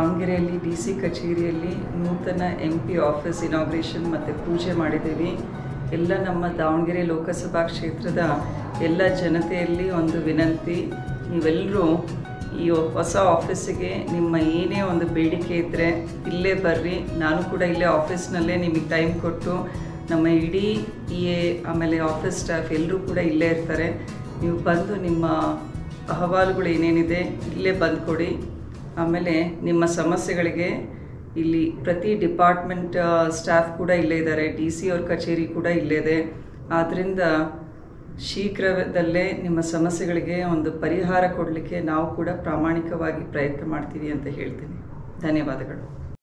ದಾವಣಗೆರೆಯಲ್ಲಿ DC ಕಚೇರಿಯಲ್ಲಿ ನೂತನ MP ಆಫೀಸ್ ಇನಾಗ್ರೇಷನ್ ಮತ್ತು ಪೂಜೆ ಮಾಡಿದ್ದೀವಿ. ಎಲ್ಲ ನಮ್ಮ ದಾವಣಗೆರೆ ಲೋಕಸಭಾ ಕ್ಷೇತ್ರದ ಎಲ್ಲ ಜನತೆಯಲ್ಲಿ ಒಂದು ವಿನಂತಿ, ನೀವೆಲ್ಲರೂ ಈ ಹೊಸ ಆಫೀಸಿಗೆ ನಿಮ್ಮ ಏನೇ ಒಂದು ಬೇಡಿಕೆ ಇದ್ದರೆ ಇಲ್ಲೇ ಬರ್ರಿ. ನಾನು ಕೂಡ ಇಲ್ಲೇ ಆಫೀಸ್ನಲ್ಲೇ ನಿಮಗೆ ಟೈಮ್ ಕೊಟ್ಟು ನಮ್ಮ ಇಡೀ PA ಆಮೇಲೆ ಆಫೀಸ್ ಸ್ಟಾಫ್ ಎಲ್ಲರೂ ಕೂಡ ಇಲ್ಲೇ ಇರ್ತಾರೆ. ನೀವು ಬಂದು ನಿಮ್ಮ ಅಹವಾಲುಗಳು ಏನೇನಿದೆ ಇಲ್ಲೇ ಬಂದು ಕೊಡಿ. ಆಮೇಲೆ ನಿಮ್ಮ ಸಮಸ್ಯೆಗಳಿಗೆ ಇಲ್ಲಿ ಪ್ರತಿ ಡಿಪಾರ್ಟ್ಮೆಂಟ್ ಸ್ಟಾಫ್ ಕೂಡ ಇಲ್ಲೇ ಇದ್ದಾರೆ, DC ಅವ್ರ ಕಚೇರಿ ಕೂಡ ಇಲ್ಲೇ ಇದೆ. ಆದ್ದರಿಂದ ಶೀಘ್ರದಲ್ಲೇ ನಿಮ್ಮ ಸಮಸ್ಯೆಗಳಿಗೆ ಒಂದು ಪರಿಹಾರ ಕೊಡಲಿಕ್ಕೆ ನಾವು ಕೂಡ ಪ್ರಾಮಾಣಿಕವಾಗಿ ಪ್ರಯತ್ನ ಮಾಡ್ತೀವಿ ಅಂತ ಹೇಳ್ತೀನಿ. ಧನ್ಯವಾದಗಳು.